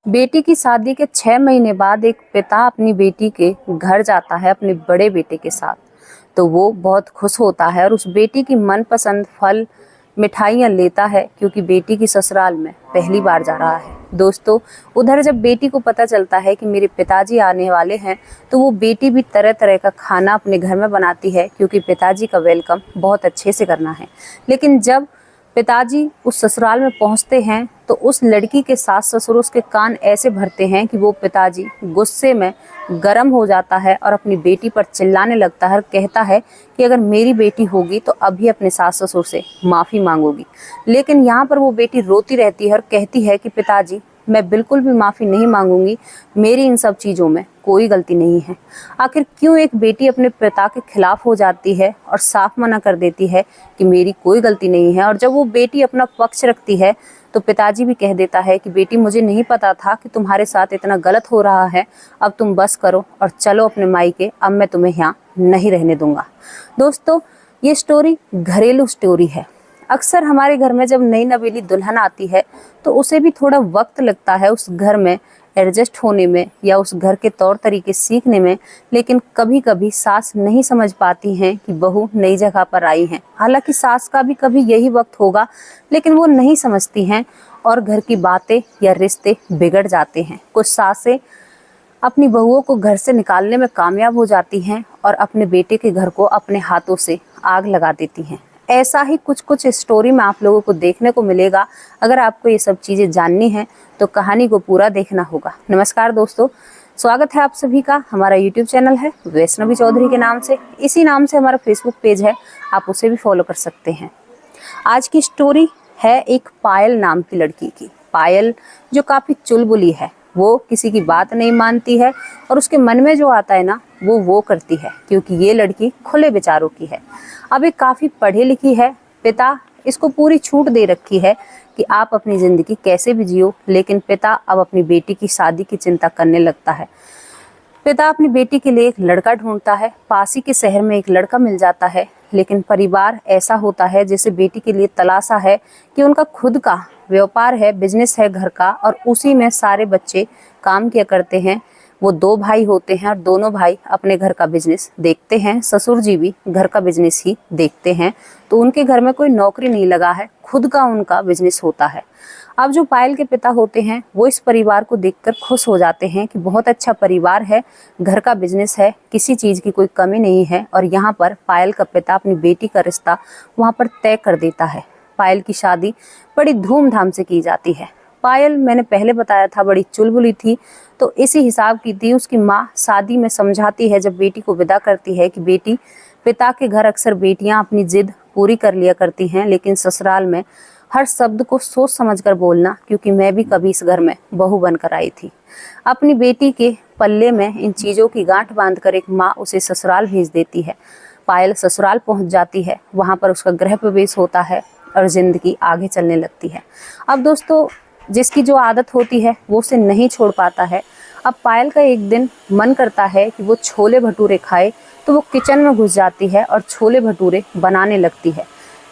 बेटी की शादी के 6 महीने बाद एक पिता अपनी बेटी के घर जाता है अपने बड़े बेटे के साथ। तो वो बहुत खुश होता है और उस बेटी की मनपसंद फल मिठाइयाँ लेता है क्योंकि बेटी की ससुराल में पहली बार जा रहा है। दोस्तों, उधर जब बेटी को पता चलता है कि मेरे पिताजी आने वाले हैं, तो वो बेटी भी तरह तरह का खाना अपने घर में बनाती है क्योंकि पिताजी का वेलकम बहुत अच्छे से करना है। लेकिन जब पिताजी उस ससुराल में पहुंचते हैं तो उस लड़की के सास ससुर उसके कान ऐसे भरते हैं कि वो पिताजी गुस्से में गर्म हो जाता है और अपनी बेटी पर चिल्लाने लगता है और कहता है कि अगर मेरी बेटी होगी तो अभी अपने सास ससुर से माफ़ी मांगोगी। लेकिन यहाँ पर वो बेटी रोती रहती है और कहती है कि पिताजी, मैं बिल्कुल भी माफ़ी नहीं मांगूंगी, मेरी इन सब चीज़ों में कोई गलती नहीं है। आखिर क्यों एक बेटी अपने पिता के खिलाफ हो जाती है और साफ मना कर देती है कि मेरी कोई गलती नहीं है, और जब वो बेटी अपना पक्ष रखती है तो पिताजी भी कह देता है कि बेटी, मुझे नहीं पता था कि तुम्हारे साथ इतना गलत हो रहा है, अब तुम बस करो और चलो अपने मायके, अब मैं तुम्हें यहाँ नहीं रहने दूंगा। दोस्तों, ये स्टोरी घरेलू स्टोरी है। अक्सर हमारे घर में जब नई नवेली दुल्हन आती है तो उसे भी थोड़ा वक्त लगता है उस घर में एडजस्ट होने में या उस घर के तौर तरीके सीखने में। लेकिन कभी कभी सास नहीं समझ पाती हैं कि बहू नई जगह पर आई है। हालांकि सास का भी कभी यही वक्त होगा, लेकिन वो नहीं समझती हैं और घर की बातें या रिश्ते बिगड़ जाते हैं। कुछ सासें अपनी बहुओं को घर से निकालने में कामयाब हो जाती हैं और अपने बेटे के घर को अपने हाथों से आग लगा देती हैं। ऐसा ही कुछ कुछ स्टोरी में आप लोगों को देखने को मिलेगा। अगर आपको ये सब चीज़ें जाननी है तो कहानी को पूरा देखना होगा। नमस्कार दोस्तों, स्वागत है आप सभी का। हमारा यूट्यूब चैनल है वैष्णवी चौधरी के नाम से, इसी नाम से हमारा फेसबुक पेज है, आप उसे भी फॉलो कर सकते हैं। आज की स्टोरी है एक पायल नाम की लड़की की। पायल जो काफ़ी चुलबुली है, वो किसी की बात नहीं मानती है और उसके मन में जो आता है ना वो करती है, क्योंकि ये लड़की खुले विचारों की है। अब ये काफ़ी पढ़ी लिखी है, पिता इसको पूरी छूट दे रखी है कि आप अपनी ज़िंदगी कैसे भी जियो। लेकिन पिता अब अपनी बेटी की शादी की चिंता करने लगता है। पिता अपनी बेटी के लिए एक लड़का ढूंढता है। पास ही के शहर में एक लड़का मिल जाता है, लेकिन परिवार ऐसा होता है जैसे बेटी के लिए तलाशा है कि उनका खुद का व्यापार है, बिजनेस है घर का, और उसी में सारे बच्चे काम किया करते हैं। वो 2 भाई होते हैं और दोनों भाई अपने घर का बिजनेस देखते हैं। ससुर जी भी घर का बिजनेस ही देखते हैं, तो उनके घर में कोई नौकरी नहीं लगा है, खुद का उनका बिजनेस होता है। अब जो पायल के पिता होते हैं वो इस परिवार को देखकर खुश हो जाते हैं कि बहुत अच्छा परिवार है, घर का बिजनेस है, किसी चीज़ की कोई कमी नहीं है। और यहाँ पर पायल का पिता अपनी बेटी का रिश्ता वहाँ पर तय कर देता है। पायल की शादी बड़ी धूमधाम से की जाती है। पायल, मैंने पहले बताया था, बड़ी चुलबुली थी, तो इसी हिसाब की थी। उसकी माँ शादी में समझाती है, जब बेटी को विदा करती है, कि बेटी, पिता के घर अक्सर बेटियां अपनी जिद पूरी कर लिया करती हैं, लेकिन ससुराल में हर शब्द को सोच समझकर बोलना, क्योंकि मैं भी कभी इस घर में बहू बनकर आई थी। अपनी बेटी के पल्ले में इन चीज़ों की गांठ बांधकर एक माँ उसे ससुराल भेज देती है। पायल ससुराल पहुंच जाती है, वहां पर उसका गृह प्रवेश होता है और जिंदगी आगे चलने लगती है। अब दोस्तों, जिसकी जो आदत होती है वो उसे नहीं छोड़ पाता है। अब पायल का एक दिन मन करता है कि वो छोले भटूरे खाए, तो वो किचन में घुस जाती है और छोले भटूरे बनाने लगती है।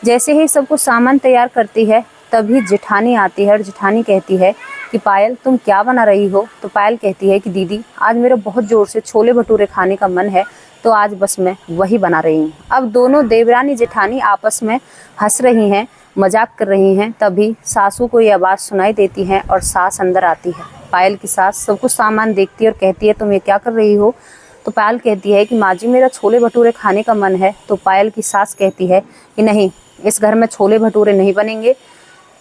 जैसे ही सब कुछ सामान तैयार करती है, तभी जेठानी आती है और जेठानी कहती है कि पायल, तुम क्या बना रही हो? तो पायल कहती है कि दीदी, आज मेरा बहुत ज़ोर से छोले भटूरे खाने का मन है, तो आज बस मैं वही बना रही हूँ। अब दोनों देवरानी जेठानी आपस में हंस रही हैं, मजाक कर रही हैं। तभी सासू को ये आवाज़ सुनाई देती है और सास अंदर आती है। पायल की सास सब कुछ सामान देखती है और कहती है, तुम ये क्या कर रही हो? तो पायल कहती है कि माँ जी, मेरा छोले भटूरे खाने का मन है। तो पायल की सास कहती है कि नहीं, इस घर में छोले भटूरे नहीं बनेंगे,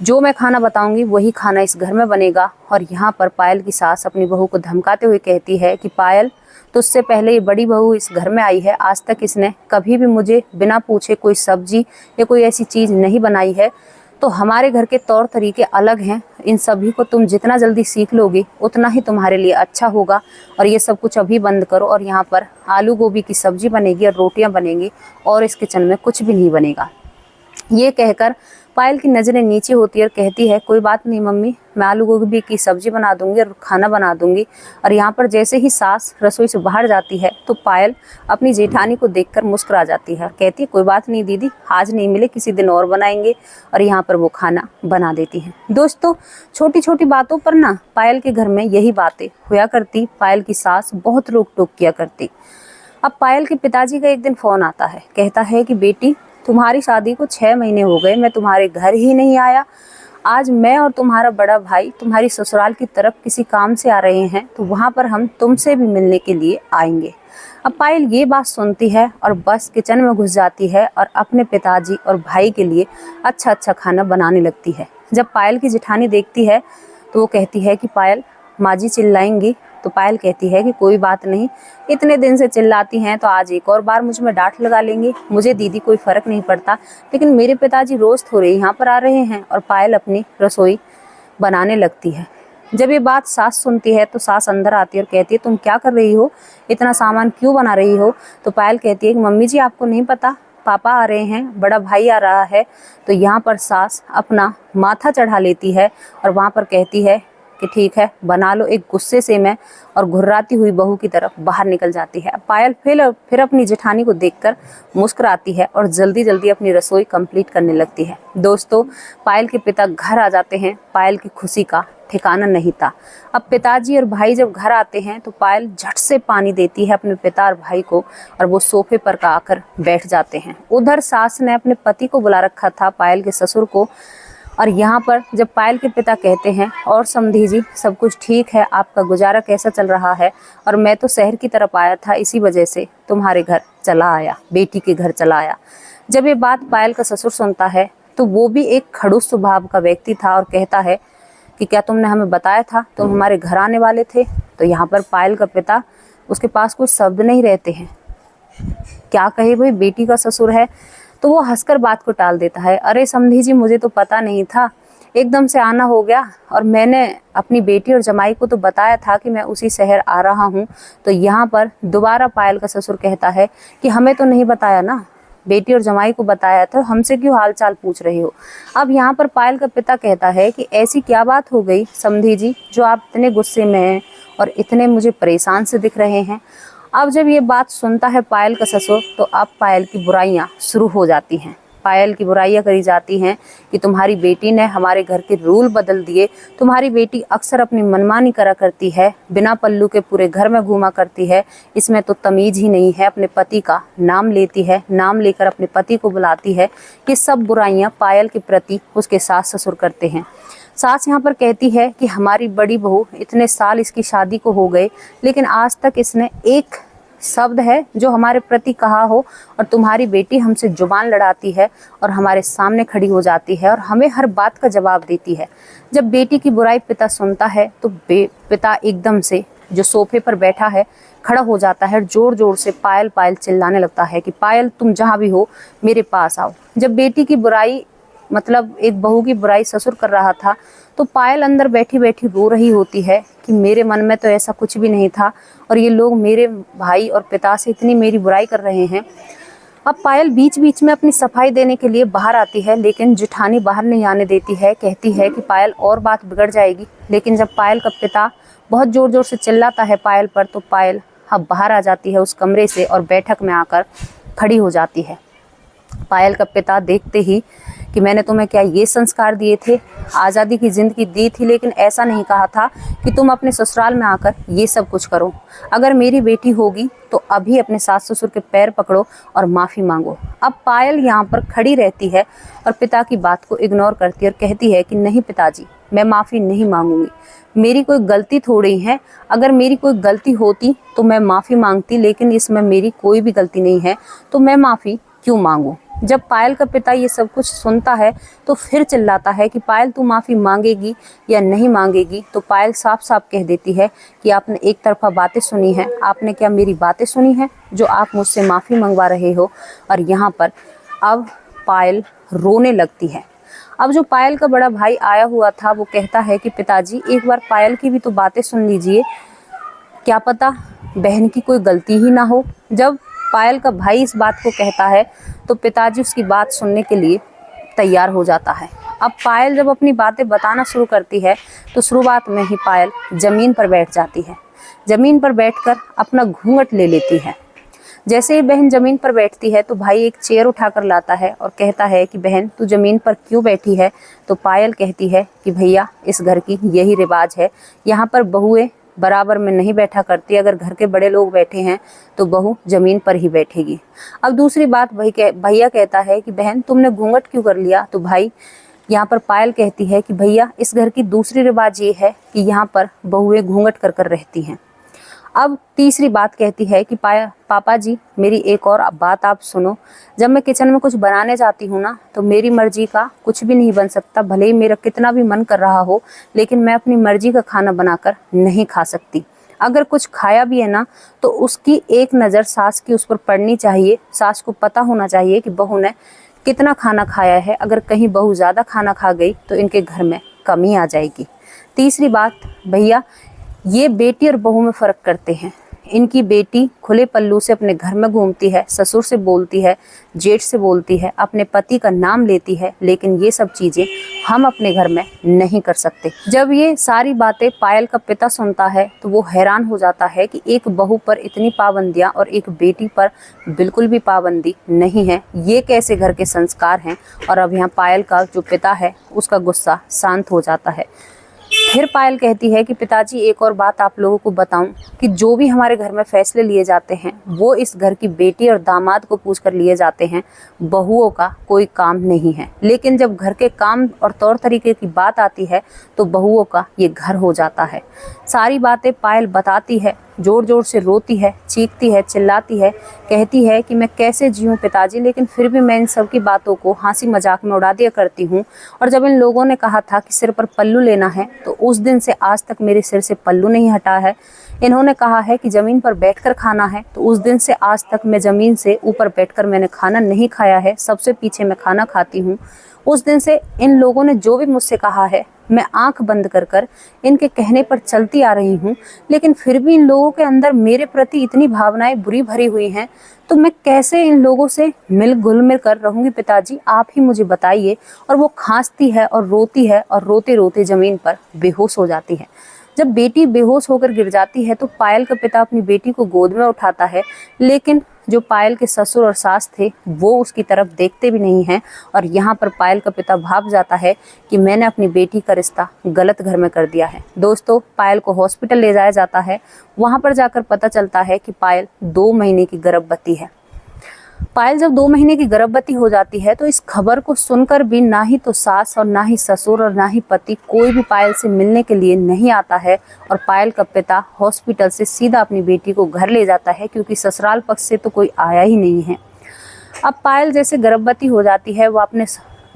जो मैं खाना बताऊंगी वही खाना इस घर में बनेगा। और यहाँ पर पायल की सास अपनी बहू को धमकाते हुए कहती है कि पायल, तुझसे पहले ये बड़ी बहू इस घर में आई है, आज तक इसने कभी भी मुझे बिना पूछे कोई सब्जी या कोई ऐसी चीज़ नहीं बनाई है। तो हमारे घर के तौर तरीके अलग हैं, इन सभी को तुम जितना जल्दी सीख लोगी उतना ही तुम्हारे लिए अच्छा होगा। और ये सब कुछ अभी बंद करो, और यहाँ पर आलू गोभी की सब्जी बनेगी और रोटियाँ बनेंगी, और इस किचन में कुछ भी नहीं बनेगा। ये कहकर पायल की नज़रें नीचे होती है और कहती है कोई बात नहीं मम्मी, मैं आलू गोभी की सब्जी बना दूंगी और खाना बना दूंगी। और यहाँ पर जैसे ही सास रसोई से बाहर जाती है तो पायल अपनी जेठानी को देखकर मुस्कुरा जाती है, कहती है कोई बात नहीं दीदी, आज नहीं मिले किसी दिन और बनाएंगे। और यहाँ पर वो खाना बना देती है। दोस्तों, छोटी छोटी बातों पर ना पायल के घर में यही बातें हुआ करती। पायल की सास बहुत रोक टोक किया करती। अब पायल के पिताजी का एक दिन फोन आता है, कहता है कि बेटी, तुम्हारी शादी को 6 महीने हो गए, मैं तुम्हारे घर ही नहीं आया। आज मैं और तुम्हारा बड़ा भाई तुम्हारी ससुराल की तरफ किसी काम से आ रहे हैं, तो वहाँ पर हम तुमसे भी मिलने के लिए आएंगे। अब पायल ये बात सुनती है और बस किचन में घुस जाती है और अपने पिताजी और भाई के लिए अच्छा अच्छा खाना बनाने लगती है। जब पायल की जेठानी देखती है तो वो कहती है कि पायल, माँ जी चिल्लाएंगी। तो पायल कहती है कि कोई बात नहीं, इतने दिन से चिल्लाती हैं तो आज एक और बार मुझ में डांट लगा लेंगी, मुझे दीदी कोई फ़र्क नहीं पड़ता, लेकिन मेरे पिताजी रोज़ थोड़े यहाँ पर आ रहे हैं। और पायल अपनी रसोई बनाने लगती है। जब ये बात सास सुनती है तो सास अंदर आती है और कहती है तुम क्या कर रही हो, इतना सामान क्यों बना रही हो। तो पायल कहती है कि मम्मी जी आपको नहीं पता, पापा आ रहे हैं, बड़ा भाई आ रहा है। तो यहाँ पर सास अपना माथा चढ़ा लेती है और वहाँ पर कहती है कि ठीक है बना लो, एक गुस्से से मैं और घुर्राती हुई बहू की तरफ बाहर निकल जाती है। पायल फिर अपनी जेठानी को देखकर मुस्कुराती है और जल्दी जल्दी अपनी रसोई कंप्लीट करने लगती है। दोस्तों, पायल के पिता घर आ जाते हैं। पायल की खुशी का ठिकाना नहीं था। अब पिताजी और भाई जब घर आते हैं तो पायल झट से पानी देती है अपने पिता और भाई को और वो सोफे पर आकर बैठ जाते हैं। उधर सास ने अपने पति को बुला रखा था, पायल के ससुर को। और यहाँ पर जब पायल के पिता कहते हैं और समधी जी सब कुछ ठीक है, आपका गुजारा कैसा चल रहा है, और मैं तो शहर की तरफ आया था, इसी वजह से तुम्हारे घर चला आया, बेटी के घर चला आया। जब ये बात पायल का ससुर सुनता है तो वो भी एक खड़ूस स्वभाव का व्यक्ति था और कहता है कि क्या तुमने हमें बताया था तुम हमारे घर आने वाले थे। तो यहाँ पर पायल का पिता, उसके पास कुछ शब्द नहीं रहते हैं, क्या कहे भाई, बेटी का ससुर है। तो वो हंसकर बात को टाल देता है, अरे समधी जी मुझे तो पता नहीं था, एकदम से आना हो गया, और मैंने अपनी बेटी और जमाई को तो बताया था कि मैं उसी शहर आ रहा हूँ। तो यहाँ पर दोबारा पायल का ससुर कहता है कि हमें तो नहीं बताया ना, बेटी और जमाई को बताया था, हमसे क्यों हालचाल पूछ रहे हो। अब यहाँ पर पायल का पिता कहता है कि ऐसी क्या बात हो गई समधी जी जो आप इतने गुस्से में हैं और इतने मुझे परेशान से दिख रहे हैं। अब जब ये बात सुनता है पायल का ससुर तो अब पायल की बुराइयां शुरू हो जाती हैं। पायल की बुराइयां करी जाती हैं कि तुम्हारी बेटी ने हमारे घर के रूल बदल दिए, तुम्हारी बेटी अक्सर अपनी मनमानी करा करती है, बिना पल्लू के पूरे घर में घूमा करती है, इसमें तो तमीज़ ही नहीं है, अपने पति का नाम लेती है, नाम लेकर अपने पति को बुलाती है। कि सब बुराइयां पायल के प्रति उसके सास ससुर करते हैं। सास यहाँ पर कहती है कि हमारी बड़ी बहू, इतने साल इसकी शादी को हो गए, लेकिन आज तक इसने एक शब्द है जो हमारे प्रति कहा हो, और तुम्हारी बेटी हमसे जुबान लड़ाती है और हमारे सामने खड़ी हो जाती है और हमें हर बात का जवाब देती है। जब बेटी की बुराई पिता सुनता है तो पिता एकदम से जो सोफे पर बैठा है खड़ा हो जाता है, जोर जोर से पायल पायल चिल्लाने लगता है कि पायल तुम जहाँ भी हो मेरे पास आओ। जब बेटी की बुराई, मतलब एक बहू की बुराई ससुर कर रहा था, तो पायल अंदर बैठी बैठी रो रही होती है कि मेरे मन में तो ऐसा कुछ भी नहीं था और ये लोग मेरे भाई और पिता से इतनी मेरी बुराई कर रहे हैं। अब पायल बीच बीच में अपनी सफाई देने के लिए बाहर आती है, लेकिन जेठानी बाहर नहीं आने देती है, कहती है कि पायल और बात बिगड़ जाएगी। लेकिन जब पायल का पिता बहुत ज़ोर ज़ोर से चिल्लाता है पायल पर, तो पायल अब बाहर आ जाती है उस कमरे से और बैठक में आकर खड़ी हो जाती है। पायल का पिता देखते ही कि मैंने तुम्हें क्या ये संस्कार दिए थे, आज़ादी की ज़िंदगी दी थी, लेकिन ऐसा नहीं कहा था कि तुम अपने ससुराल में आकर ये सब कुछ करो। अगर मेरी बेटी होगी तो अभी अपने सास ससुर के पैर पकड़ो और माफ़ी मांगो। अब पायल यहाँ पर खड़ी रहती है और पिता की बात को इग्नोर करती है और कहती है कि नहीं पिताजी, मैं माफ़ी नहीं मांगूंगी, मेरी कोई गलती थोड़ी है, अगर मेरी कोई गलती होती तो मैं माफ़ी मांगती, लेकिन इसमें मेरी कोई भी गलती नहीं है, तो मैं माफ़ी क्यों मांगूं। जब पायल का पिता ये सब कुछ सुनता है तो फिर चिल्लाता है कि पायल तू माफ़ी मांगेगी या नहीं मांगेगी। तो पायल साफ साफ कह देती है कि आपने एक तरफा बातें सुनी हैं, आपने क्या मेरी बातें सुनी हैं जो आप मुझसे माफ़ी मंगवा रहे हो। और यहाँ पर अब पायल रोने लगती है। अब जो पायल का बड़ा भाई आया हुआ था वो कहता है कि पिताजी एक बार पायल की भी तो बातें सुन लीजिए, क्या पता बहन की कोई गलती ही ना हो। जब पायल का भाई इस बात को कहता है तो पिताजी उसकी बात सुनने के लिए तैयार हो जाता है। अब पायल जब अपनी बातें बताना शुरू करती है तो शुरुआत में ही पायल ज़मीन पर बैठ जाती है। ज़मीन पर बैठकर अपना घूंघट ले लेती है। जैसे ही बहन ज़मीन पर बैठती है तो भाई एक चेयर उठाकर लाता है और कहता है कि बहन तू ज़मीन पर क्यों बैठी है। तो पायल कहती है कि भैया इस घर की यही रिवाज है, यहाँ पर बहुएं बराबर में नहीं बैठा करती, अगर घर के बड़े लोग बैठे हैं तो बहू ज़मीन पर ही बैठेगी। अब दूसरी बात भैया कहता है कि बहन तुमने घूंघट क्यों कर लिया। तो भाई यहाँ पर पायल कहती है कि भैया इस घर की दूसरी रिवाज ये है कि यहाँ पर बहुएं घूंघट कर कर रहती हैं। अब तीसरी बात कहती है कि पापा जी मेरी एक और बात आप सुनो, जब मैं किचन में कुछ बनाने जाती हूँ ना तो मेरी मर्जी का कुछ भी नहीं बन सकता, भले ही मेरा कितना भी मन कर रहा हो, लेकिन मैं अपनी मर्जी का खाना बनाकर नहीं खा सकती। अगर कुछ खाया भी है ना तो उसकी एक नज़र सास की उस पर पड़नी चाहिए, सास को पता होना चाहिए कि बहू ने कितना खाना खाया है। अगर कहीं बहू ज़्यादा खाना खा गई तो इनके घर में कमी आ जाएगी। तीसरी बात भैया, ये बेटी और बहू में फ़र्क करते हैं। इनकी बेटी खुले पल्लू से अपने घर में घूमती है, ससुर से बोलती है, जेठ से बोलती है, अपने पति का नाम लेती है, लेकिन ये सब चीज़ें हम अपने घर में नहीं कर सकते। जब ये सारी बातें पायल का पिता सुनता है तो वो हैरान हो जाता है कि एक बहू पर इतनी पाबंदियां और एक बेटी पर बिल्कुल भी पाबंदी नहीं है, ये कैसे घर के संस्कार हैं। और अब यहाँ पायल का जो पिता है उसका गुस्सा शांत हो जाता है। फिर पायल कहती है कि पिताजी एक और बात आप लोगों को बताऊं कि जो भी हमारे घर में फैसले लिए जाते हैं वो इस घर की बेटी और दामाद को पूछकर लिए जाते हैं, बहुओं का कोई काम नहीं है। लेकिन जब घर के काम और तौर तरीके की बात आती है तो बहुओं का ये घर हो जाता है। सारी बातें पायल बताती है, जोर जोर से रोती है, चीखती है, चिल्लाती है, कहती है कि मैं कैसे जीऊँ पिताजी, लेकिन फिर भी मैं इन सब की बातों को हंसी मजाक में उड़ा दिया करती हूँ। और जब इन लोगों ने कहा था कि सिर पर पल्लू लेना है तो उस दिन से आज तक मेरे सिर से पल्लू नहीं हटा है। इन्होंने कहा है कि ज़मीन पर बैठकर खाना है तो उस दिन से आज तक मैं ज़मीन से ऊपर बैठकर मैंने खाना नहीं खाया है, सबसे पीछे मैं खाना खाती हूँ। उस दिन से इन लोगों ने जो भी मुझसे कहा है मैं आंख बंद कर कर इनके कहने पर चलती आ रही हूँ, लेकिन फिर भी इन लोगों के अंदर मेरे प्रति इतनी भावनाएं बुरी भरी हुई हैं, तो मैं कैसे इन लोगों से मिल घुल मिल कर रहूँगी पिताजी, आप ही मुझे बताइए। और वो खांसती है और रोती है और रोते रोते ज़मीन पर बेहोश हो जाती है। जब बेटी बेहोश होकर गिर जाती है तो पायल का पिता अपनी बेटी को गोद में उठाता है, लेकिन जो पायल के ससुर और सास थे वो उसकी तरफ देखते भी नहीं हैं। और यहाँ पर पायल का पिता भाप जाता है कि मैंने अपनी बेटी का रिश्ता गलत घर में कर दिया है। दोस्तों, पायल को हॉस्पिटल ले जाया जाता है। वहाँ पर जाकर पता चलता है कि पायल 2 महीने की गर्भवती है। पायल जब 2 महीने की गर्भवती हो जाती है तो इस खबर को सुनकर भी ना ही तो सास और ना ही ससुर और ना ही पति कोई भी पायल से मिलने के लिए नहीं आता है। और पायल का पिता हॉस्पिटल से सीधा अपनी बेटी को घर ले जाता है, क्योंकि ससुराल पक्ष से तो कोई आया ही नहीं है। अब पायल जैसे गर्भवती हो जाती है, वो अपने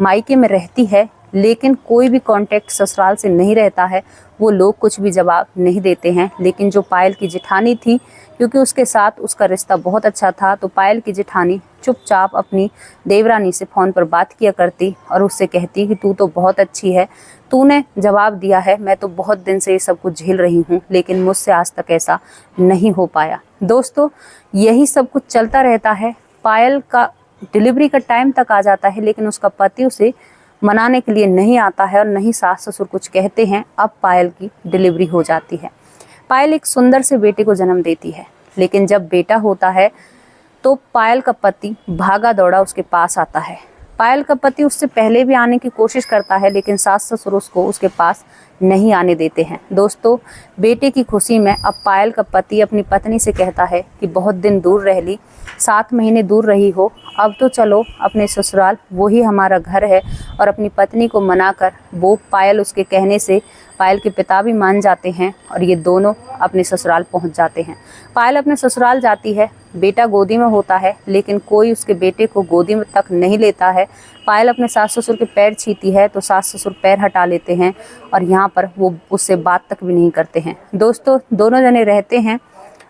मायके में रहती है, लेकिन कोई भी कांटेक्ट ससुराल से नहीं रहता है। वो लोग कुछ भी जवाब नहीं देते हैं। लेकिन जो पायल की जेठानी थी, क्योंकि उसके साथ उसका रिश्ता बहुत अच्छा था, तो पायल की जेठानी चुपचाप अपनी देवरानी से फ़ोन पर बात किया करती और उससे कहती कि तू तो बहुत अच्छी है, तूने जवाब दिया है, मैं तो बहुत दिन से ये सब कुछ झेल रही हूँ, लेकिन मुझसे आज तक ऐसा नहीं हो पाया। दोस्तों, यही सब कुछ चलता रहता है। पायल का डिलीवरी का टाइम तक आ जाता है, लेकिन उसका पति उसे मनाने के लिए नहीं आता है और नहीं सास ससुर कुछ कहते हैं। अब पायल की डिलीवरी हो जाती है। पायल एक सुंदर से बेटे को जन्म देती है, लेकिन जब बेटा होता है तो पायल का पति भागा दौड़ा उसके पास आता है। पायल का पति उससे पहले भी आने की कोशिश करता है, लेकिन सास ससुर उसको उसके पास नहीं आने देते हैं। दोस्तों, बेटे की खुशी में अब पायल का पति अपनी पत्नी से कहता है कि बहुत दिन दूर रह ली, 7 महीने दूर रही हो, अब तो चलो अपने ससुराल, वही हमारा घर है। और अपनी पत्नी को मनाकर वो पायल उसके कहने से पायल के पिता भी मान जाते हैं और ये दोनों अपने ससुराल पहुंच जाते हैं। पायल अपने ससुराल जाती है, बेटा गोदी में होता है, लेकिन कोई उसके बेटे को गोदी में तक नहीं लेता है। पायल अपने सास ससुर के पैर छीती है तो सास ससुर पैर हटा लेते हैं और यहाँ पर वो उससे बात तक भी नहीं करते हैं। दोस्तों, दोनों जने रहते हैं।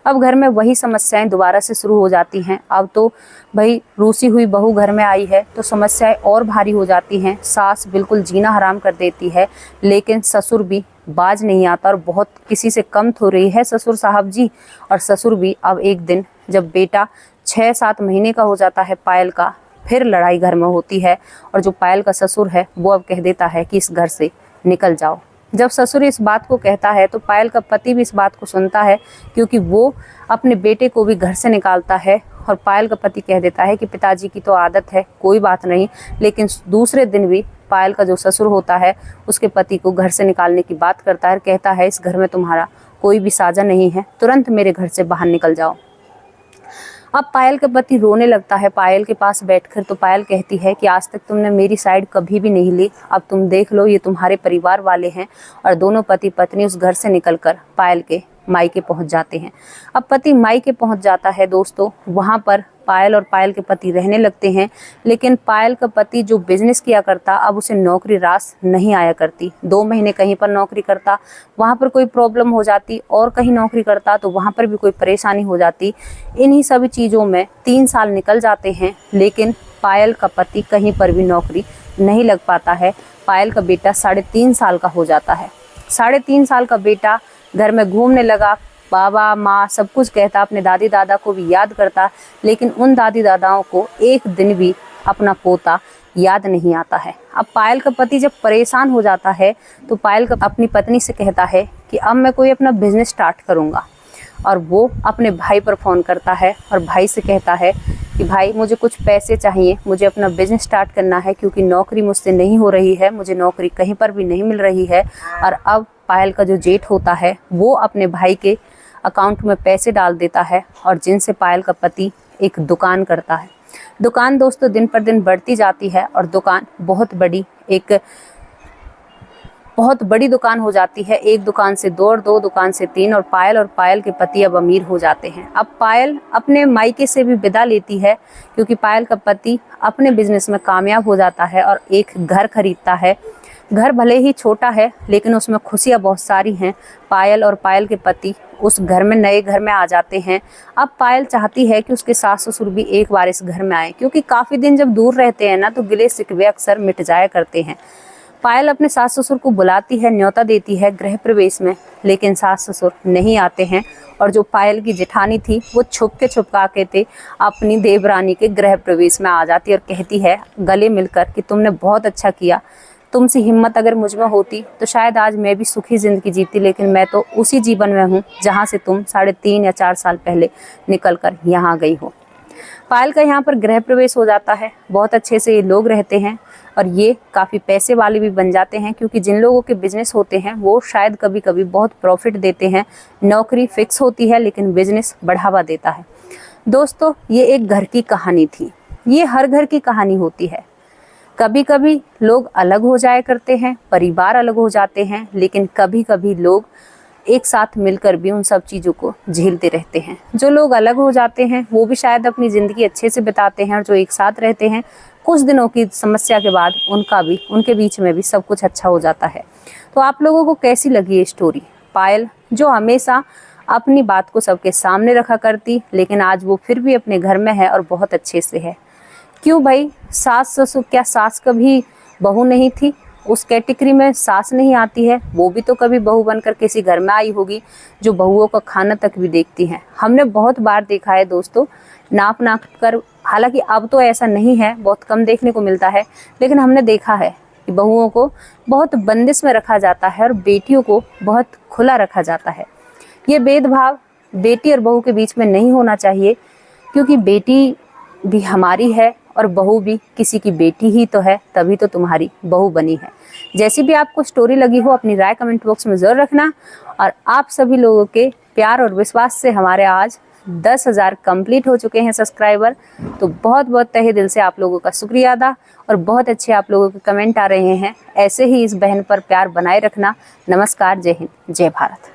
अब घर में वही समस्याएं दोबारा से शुरू हो जाती हैं। अब तो भाई रूसी हुई बहू घर में आई है तो समस्याएं और भारी हो जाती हैं। सास बिल्कुल जीना हराम कर देती है, लेकिन ससुर भी बाज नहीं आता और बहुत किसी से कम थोड़ी है ससुर साहब जी। और ससुर भी अब एक दिन जब बेटा 6-7 महीने का हो जाता है पायल का, फिर लड़ाई घर में होती है और जो पायल का ससुर है वो अब कह देता है कि इस घर से निकल जाओ। जब ससुर इस बात को कहता है तो पायल का पति भी इस बात को सुनता है, क्योंकि वो अपने बेटे को भी घर से निकालता है। और पायल का पति कह देता है कि पिताजी की तो आदत है, कोई बात नहीं। लेकिन दूसरे दिन भी पायल का जो ससुर होता है उसके पति को घर से निकालने की बात करता है, कहता है इस घर में तुम्हारा कोई भी साझा नहीं है, तुरंत मेरे घर से बाहर निकल जाओ। अब पायल का पति रोने लगता है पायल के पास बैठकर। तो पायल कहती है कि आज तक तुमने मेरी साइड कभी भी नहीं ली, अब तुम देख लो ये तुम्हारे परिवार वाले हैं। और दोनों पति पत्नी उस घर से निकलकर पायल के मायके पहुंच जाते हैं। अब पति मायके पहुंच जाता है दोस्तों, वहां पर पायल और पायल के पति रहने लगते हैं। लेकिन पायल का पति जो बिजनेस किया करता, अब उसे नौकरी रास नहीं आया करती। 2 महीने कहीं पर नौकरी करता, वहां पर कोई प्रॉब्लम हो जाती, और कहीं नौकरी करता तो वहां पर भी कोई परेशानी हो जाती। इन्हीं सभी चीज़ों में 3 साल निकल जाते हैं, लेकिन पायल का पति कहीं पर भी नौकरी नहीं लग पाता है। पायल का बेटा 3.5 साल का हो जाता है। 3.5 साल का बेटा घर में घूमने लगा, बाबा माँ सब कुछ कहता, अपने दादी दादा को भी याद करता, लेकिन उन दादी दादाओं को एक दिन भी अपना पोता याद नहीं आता है। अब पायल का पति जब परेशान हो जाता है तो पायल का अपनी पत्नी से कहता है कि अब मैं कोई अपना बिजनेस स्टार्ट करूँगा। और वो अपने भाई पर फ़ोन करता है और भाई से कहता है कि भाई मुझे कुछ पैसे चाहिए, मुझे अपना बिजनेस स्टार्ट करना है, क्योंकि नौकरी मुझसे नहीं हो रही है, मुझे नौकरी कहीं पर भी नहीं मिल रही है। और अब पायल का जो जेठ होता है वो अपने भाई के अकाउंट में पैसे डाल देता है, और जिनसे पायल का पति एक दुकान करता है। दुकान दोस्तों दिन पर दिन बढ़ती जाती है और दुकान बहुत बड़ी दुकान हो जाती है। 1 दुकान से 2 और 2 दुकान से 3, और पायल के पति अब अमीर हो जाते हैं। अब पायल अपने मायके से भी विदा लेती है, क्योंकि पायल का पति अपने बिजनेस में कामयाब हो जाता है और एक घर खरीदता है। घर भले ही छोटा है लेकिन उसमें खुशियाँ बहुत सारी हैं। पायल और पायल के पति उस घर में, नए घर में आ जाते हैं। अब पायल चाहती है कि उसके सास ससुर भी एक बार इस घर में आए, क्योंकि काफ़ी दिन जब दूर रहते हैं ना तो गिले शिकवे अक्सर मिट जाया करते हैं। पायल अपने सास ससुर को बुलाती है, न्योता देती है गृह प्रवेश में, लेकिन सास ससुर नहीं आते हैं। और जो पायल की जेठानी थी वो छुपका के अपनी देवरानी के गृह प्रवेश में आ जाती है और कहती है गले मिलकर कि तुमने बहुत अच्छा किया, तुमसे हिम्मत अगर मुझ में होती तो शायद आज मैं भी सुखी ज़िंदगी जीती, लेकिन मैं तो उसी जीवन में हूँ जहाँ से तुम 3.5 या 4 साल पहले निकल कर यहाँ गई हो। पायल का यहाँ पर गृह प्रवेश हो जाता है। बहुत अच्छे से ये लोग रहते हैं और ये काफ़ी पैसे वाले भी बन जाते हैं, क्योंकि जिन लोगों के बिजनेस होते हैं वो शायद कभी कभी बहुत प्रॉफिट देते हैं। नौकरी फिक्स होती है लेकिन बिजनेस बढ़ावा देता है। दोस्तों ये एक घर की कहानी थी, ये हर घर की कहानी होती है। कभी कभी लोग अलग हो जाया करते हैं, परिवार अलग हो जाते हैं, लेकिन कभी कभी लोग एक साथ मिलकर भी उन सब चीज़ों को झेलते रहते हैं। जो लोग अलग हो जाते हैं वो भी शायद अपनी ज़िंदगी अच्छे से बिताते हैं, और जो एक साथ रहते हैं कुछ दिनों की समस्या के बाद उनके बीच में भी सब कुछ अच्छा हो जाता है। तो आप लोगों को कैसी लगी ये स्टोरी? पायल जो हमेशा अपनी बात को सबके सामने रखा करती, लेकिन आज वो फिर भी अपने घर में है और बहुत अच्छे से है। क्यों भाई? सास ससुर, क्या सास कभी बहू नहीं थी? उस कैटेगरी में सास नहीं आती है? वो भी तो कभी बहू बनकर किसी घर में आई होगी, जो बहुओं का खाना तक भी देखती हैं। हमने बहुत बार देखा है दोस्तों, नाप कर, हालांकि अब तो ऐसा नहीं है, बहुत कम देखने को मिलता है, लेकिन हमने देखा है कि बहुओं को बहुत बंदिश में रखा जाता है और बेटियों को बहुत खुला रखा जाता है। ये भेदभाव बेटी और बहू के बीच में नहीं होना चाहिए, क्योंकि बेटी भी हमारी है और बहू भी किसी की बेटी ही तो है, तभी तो तुम्हारी बहू बनी है। जैसी भी आपको स्टोरी लगी हो अपनी राय कमेंट बॉक्स में ज़रूर रखना। और आप सभी लोगों के प्यार और विश्वास से हमारे आज 10,000 कंप्लीट हो चुके हैं सब्सक्राइबर। तो बहुत बहुत तहे दिल से आप लोगों का शुक्रिया अदा, और बहुत अच्छे आप लोगों के कमेंट आ रहे हैं। ऐसे ही इस बहन पर प्यार बनाए रखना। नमस्कार, जय हिंद, जय भारत।